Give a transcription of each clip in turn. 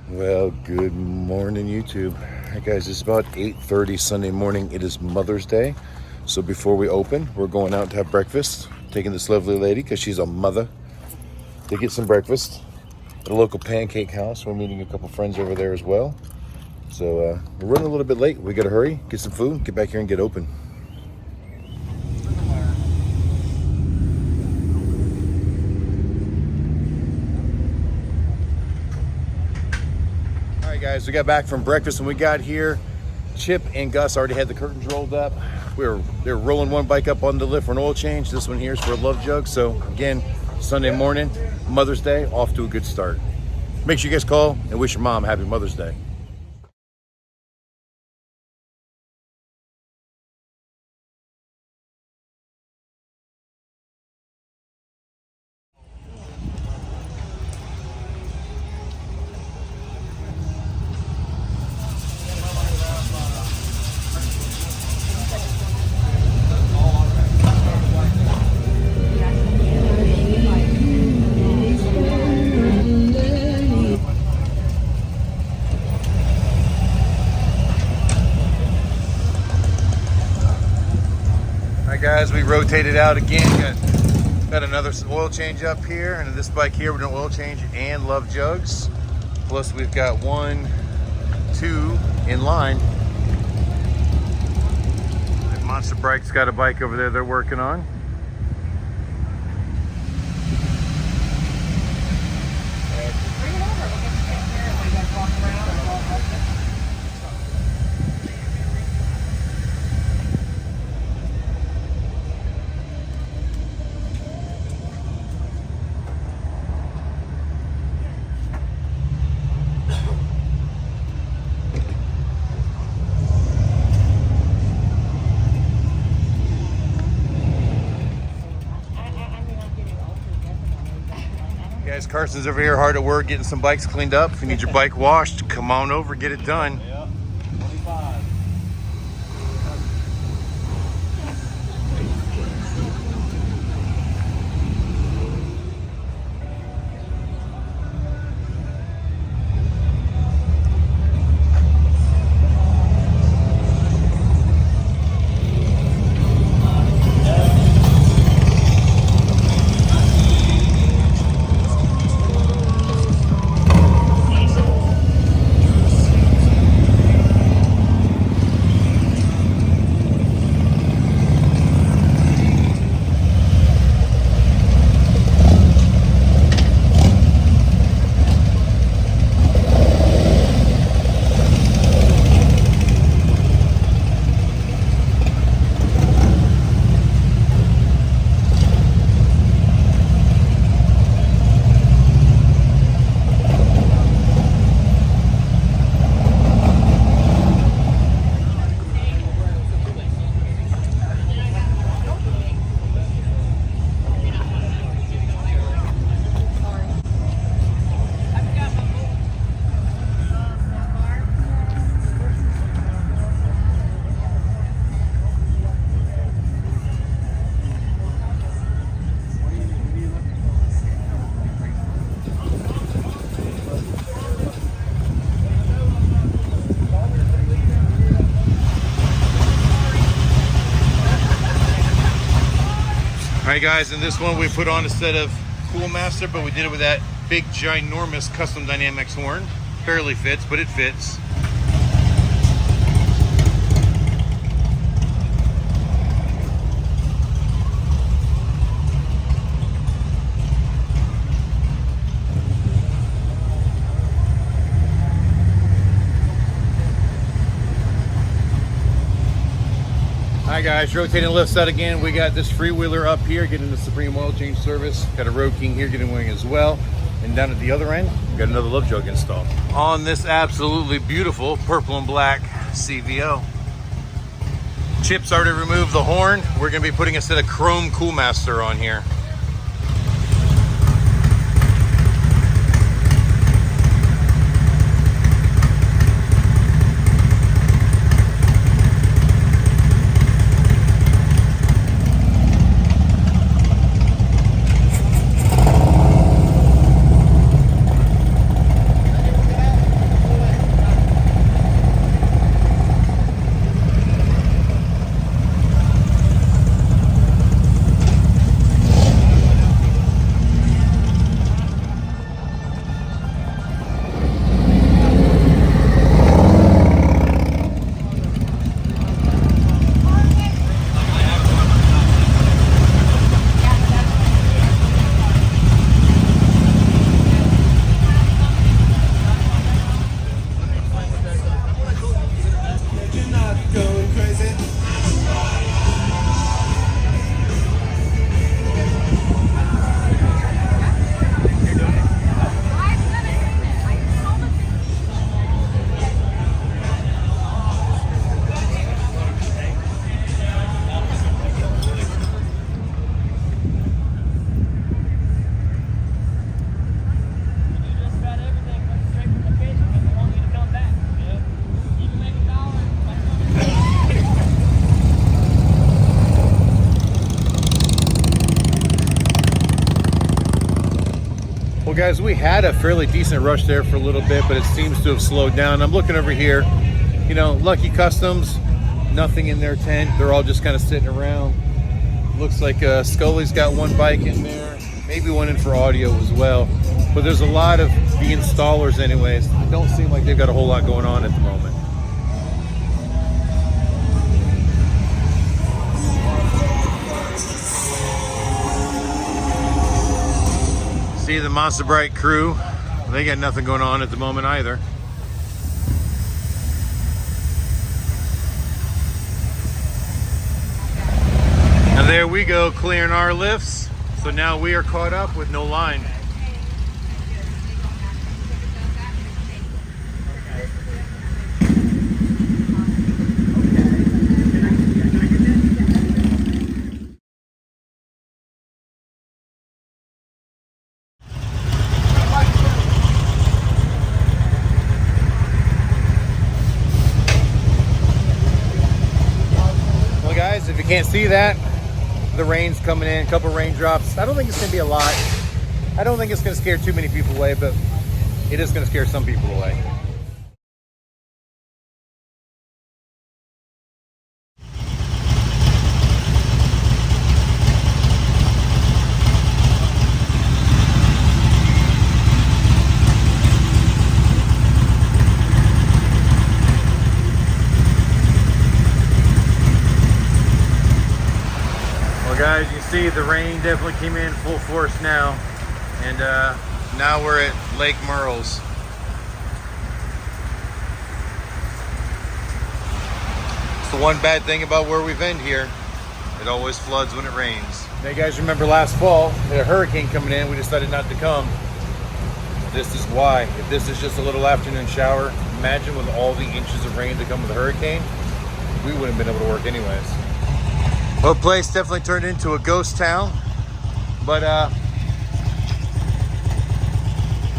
Well, good morning, YouTube. Hey guys, it's about 8:30 Sunday morning. It is Mother's Day. So before we open, we're going out to have breakfast. Taking this lovely lady, because she's a mother, to get some breakfast at a local pancake house. We're meeting a couple friends over there as well. So we're running a little bit late. We gotta hurry, get some food, get back here and get open. Guys, we got back from breakfast and we got here. Chip and Gus already had the curtains rolled up. They're rolling one bike up on the lift for an oil change. This one here is for a love jug. So again, Sunday morning, Mother's Day, off to a good start. Make sure you guys call and wish your mom happy Mother's Day. Guys, we rotated out again. Got another oil change up here, and this bike here we're doing oil change and love jugs. Plus we've got 1, 2 in line. And Monster Bike's got a bike over there they're working on. Guys, Carson's over here hard at work getting some bikes cleaned up. If you need your bike washed, come on over, get it done. Yeah, 25. Alright guys, in this one we put on a set of Cool Master, but we did it with that big ginormous Custom Dynamics horn. Barely fits, but it fits. Hi guys, rotating left side again. We got this freewheeler up here getting the Supreme oil change service. Got a Road King here getting wing as well. And down at the other end, we got another love jug installed. On this absolutely beautiful purple and black CVO. Chip's already removed the horn. We're gonna be putting a set of chrome Cool Master on here. Well, guys, we had a fairly decent rush there for a little bit, but it seems to have slowed down. I'm looking over here, you know, Lucky Customs, nothing in their tent. They're all just kind of sitting around. Looks like Scully's got one bike in there, maybe one in for audio as well. But there's a lot of the installers anyways. It don't seem like they've got a whole lot going on at the moment. See the Monster Bright crew, they got nothing going on at the moment either. And there we go, clearing our lifts. So now we are caught up with no line. If you can't see that, the rain's coming in, a couple raindrops. I don't think it's going to be a lot. I don't think it's going to scare too many people away, but it is going to scare some people away. Guys, you see the rain definitely came in full force now, and now we're at Lake Murrells. It's the one bad thing about where we've been here. It always floods when it rains. Now you guys remember last fall, we had a hurricane coming in, we decided not to come. This is why. If this is just a little afternoon shower, imagine with all the inches of rain that come with a hurricane, we wouldn't have been able to work anyways. Well, the place definitely turned into a ghost town, but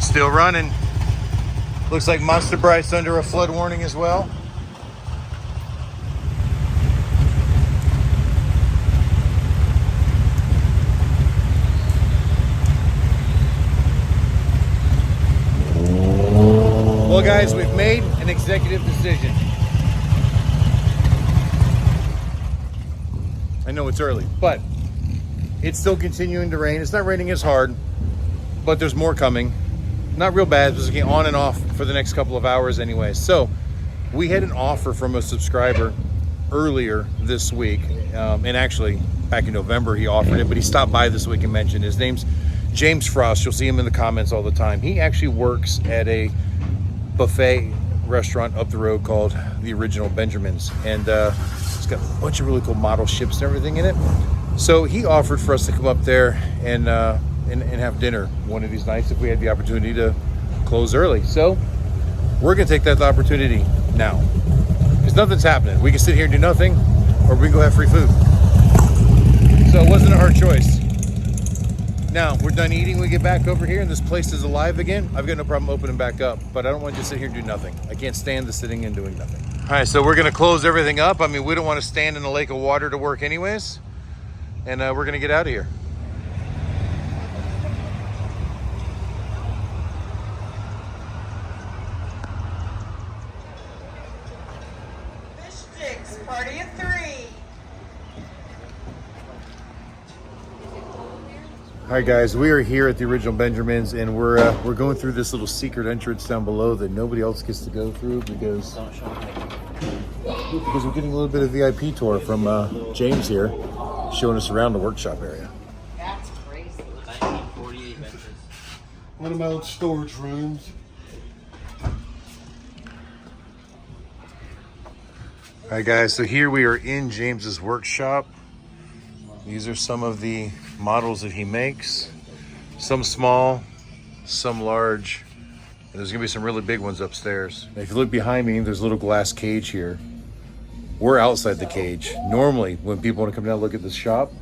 still running. Looks like Monster Bright's under a flood warning as well. Well, guys, we've made an executive decision. I know it's early, but it's still continuing to rain. It's not raining as hard, but there's more coming. Not real bad, it's just on and off for the next couple of hours anyway. So we had an offer from a subscriber earlier this week, and actually back in November he offered it, but he stopped by this week and mentioned. His name's James Frost. You'll see him in the comments all the time. He actually works at a buffet restaurant up the road called the Original Benjamin's, and it's got a bunch of really cool model ships and everything in it. So he offered for us to come up there and have dinner one of these nights if we had the opportunity to close early. So we're gonna take that opportunity now, because nothing's happening. We can sit here and do nothing, or we can go have free food. So it wasn't a hard choice. Now we're done eating, we get back over here and this place is alive again. I've got no problem opening back up, but I don't want to just sit here and do nothing. I can't stand the sitting and doing nothing. All right, so we're gonna close everything up. I mean, we don't want to stand in a lake of water to work anyways. And we're gonna get out of here. Fish sticks, party of 3. All right, guys, we are here at the Original Benjamin's, and we're going through this little secret entrance down below that nobody else gets to go through because we're getting a little bit of VIP tour from James here, showing us around the workshop area. That's crazy. 1948 benches. One of my old storage rooms. All right, guys, so here we are in James's workshop. These are some of the models that he makes. Some small, some large. And there's gonna be some really big ones upstairs. Now, if you look behind me, there's a little glass cage here. We're outside the cage. Normally, when people want to come down and look at this shop,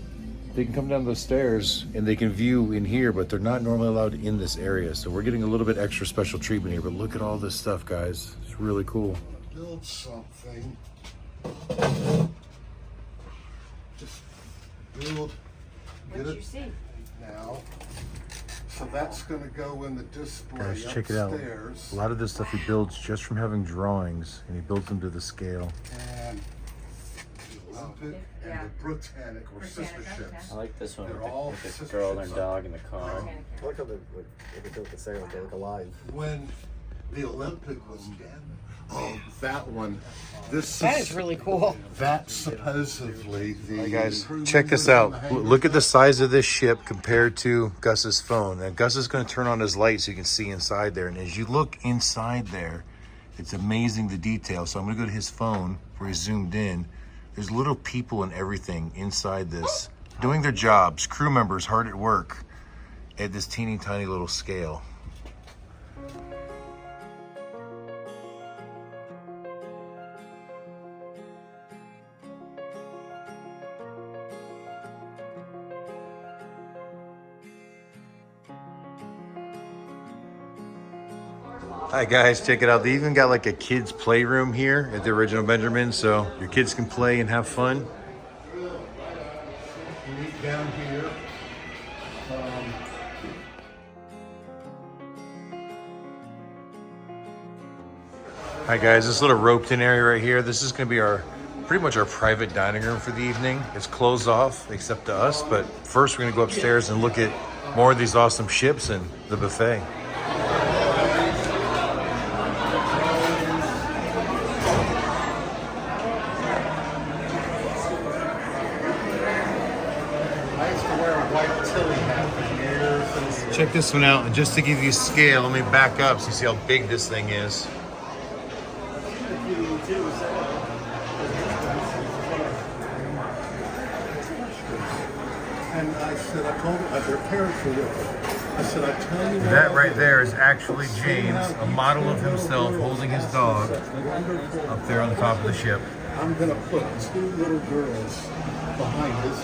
they can come down those stairs and they can view in here, but they're not normally allowed in this area. So we're getting a little bit extra special treatment here, but look at all this stuff, guys. It's really cool. Build something. Just build. Get What did it you see? now. So that's going to go in the display Guys, upstairs. check it out. A lot of this stuff he builds just from having drawings, and he builds them to the scale. And the Olympic and the Britannic or sister ships. I like this one They're with all the sister girl and her ships. dog in the car. I like how they built the sail, they look alive. When the Olympic was that one. That is really cool. That's supposedly the. Hey guys, check this out. Look at the size of this ship compared to Gus's phone. Now Gus is going to turn on his light so you can see inside there. And as you look inside there, it's amazing the detail. So I'm going to go to his phone where he's zoomed in. There's little people and everything inside this, doing their jobs, crew members hard at work at this teeny tiny little scale. Hi guys, check it out. They even got like a kids playroom here at the original Benjamin, so your kids can play and have fun. Meet down here. Hi guys, this little roped in area right here, this is gonna be pretty much our private dining room for the evening. It's closed off except to us, but first we're gonna go upstairs and look at more of these awesome ships and the buffet. Check this one out, and just to give you scale, let me back up so you see how big this thing is. And I said, I told her, their parents were with her. I said, I tell you what. That right there is actually James, a model of himself holding his dog up there on the top of the ship. I'm going to put two little girls behind this.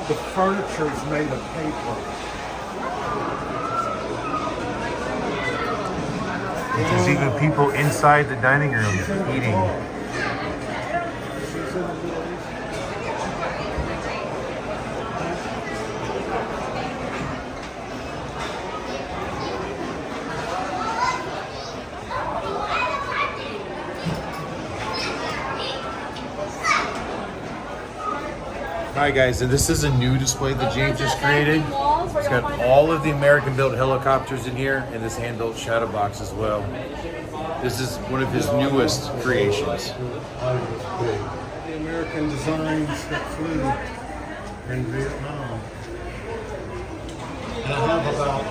The furniture's made of paper. There's even people inside the dining room eating. Alright guys, and this is a new display that James just created. It's got all of the American-built helicopters in here and this hand-built shadow box as well. This is one of his newest creations. The American designs that flew in Vietnam. And I have about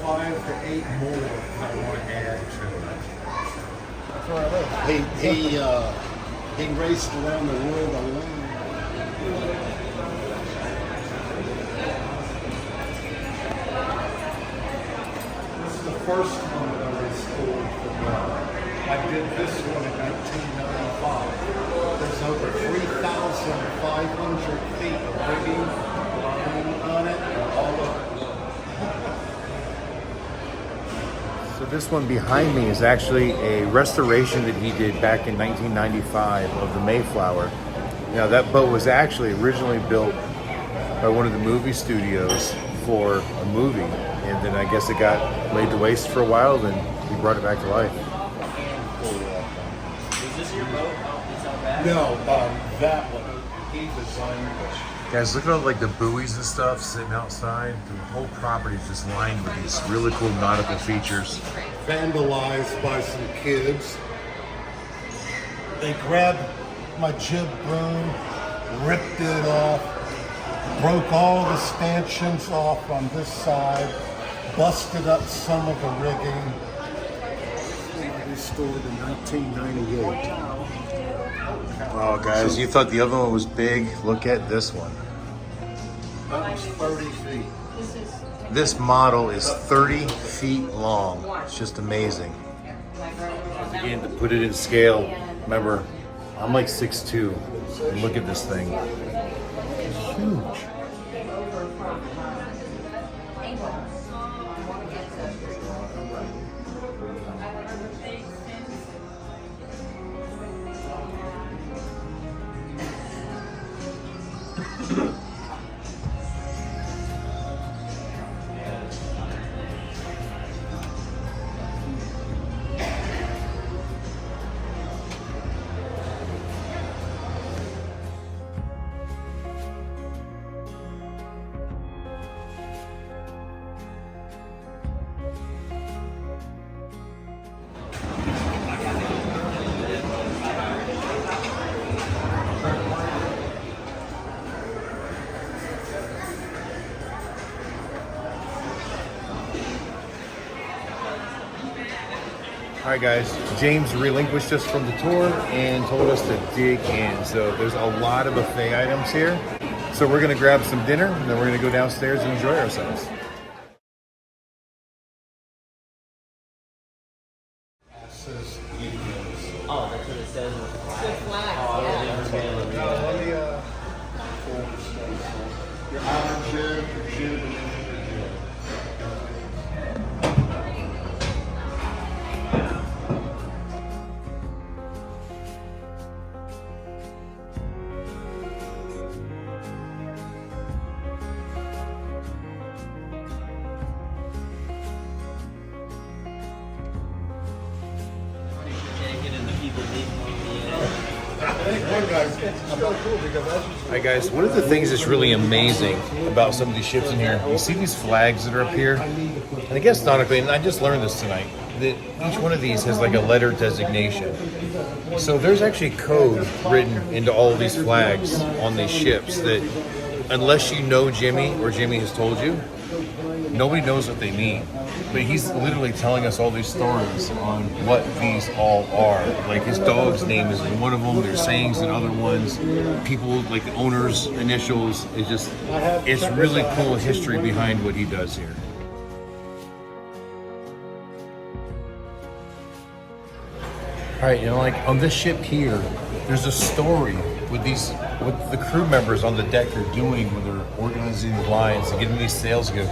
5 to 8 more I want to add to it. He raced around the world alone. This is the first one that I restored for God. I did this one in 1995. There's over 3,500 feet of rigging on it, all of it. So this one behind me is actually a restoration that he did back in 1995 of the Mayflower. Now that boat was actually originally built by one of the movie studios for a movie, and then I guess it got laid to waste for a while, then he brought it back to life. Is this your boat? Is that bad? No, that one. He designed this. Guys, look at all like the buoys and stuff sitting outside. The whole property is just lined with these really cool nautical features. Vandalized by some kids. They grabbed my jib boom, ripped it off, broke all the stanchions off on this side, busted up some of the rigging. Restored in 1998. Oh, guys, you thought the other one was big? Look at this one. That was 30 feet. This model is 30 feet long. It's just amazing. Again, to put it in scale, remember, I'm like 6'2". And look at this thing. It's huge. All right, guys, James relinquished us from the tour and told us to dig in. So there's a lot of buffet items here. So we're gonna grab some dinner and then we're gonna go downstairs and enjoy ourselves. Oh, that's what it says with the flag. The flag, Oh, I yeah. wasn't even able to read that. Your outer jib, your jib, and then All right, guys, one of the things that's really amazing about some of these ships in here, you see these flags that are up here? And I guess nautically, and I just learned this tonight, that each one of these has like a letter designation. So there's actually code written into all of these flags on these ships that unless you know Jimmy or Jimmy has told you, nobody knows what they mean. But he's literally telling us all these stories on what these all are. Like his dog's name is in one of them, there's sayings in other ones, people like the owner's initials. It's really cool history behind what he does here. All right, like on this ship here, there's a story with what the crew members on the deck are doing when they're organizing the lines and getting these sails good.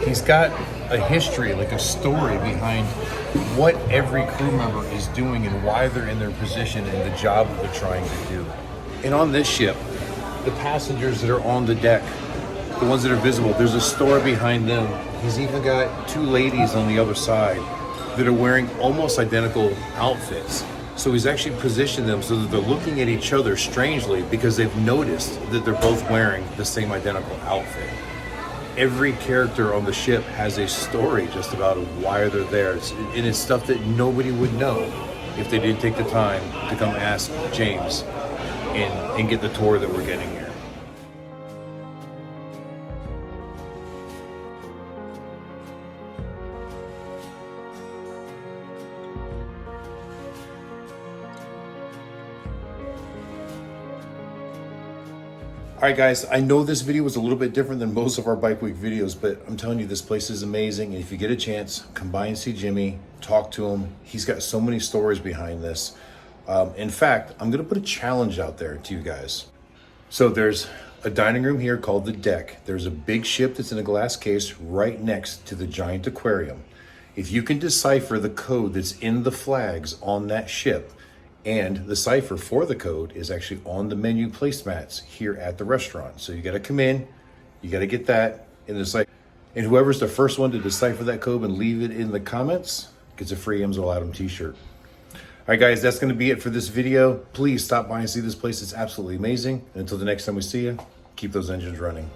He's got a history, like a story behind what every crew member is doing and why they're in their position and the job that they're trying to do. And on this ship, the passengers that are on the deck, the ones that are visible, there's a story behind them. He's even got two ladies on the other side that are wearing almost identical outfits. So he's actually positioned them so that they're looking at each other strangely because they've noticed that they're both wearing the same identical outfit. Every character on the ship has a story just about why they're there. And it's stuff that nobody would know if they didn't take the time to come ask James and get the tour that we're getting here. All right, guys, I know this video was a little bit different than most of our Bike Week videos, but I'm telling you, this place is amazing. And if you get a chance, come by and see Jimmy, talk to him. He's got so many stories behind this. In fact, I'm gonna put a challenge out there to you guys. So there's a dining room here called the Deck. There's a big ship that's in a glass case right next to the giant aquarium. If you can decipher the code that's in the flags on that ship, and the cipher for the code is actually on the menu placemats here at the restaurant. So you gotta come in, you gotta get that in the cipher. And whoever's the first one to decipher that code and leave it in the comments gets a free Amsoil Adam t-shirt. All right, guys, that's gonna be it for this video. Please stop by and see this place. It's absolutely amazing. And until the next time we see you, keep those engines running.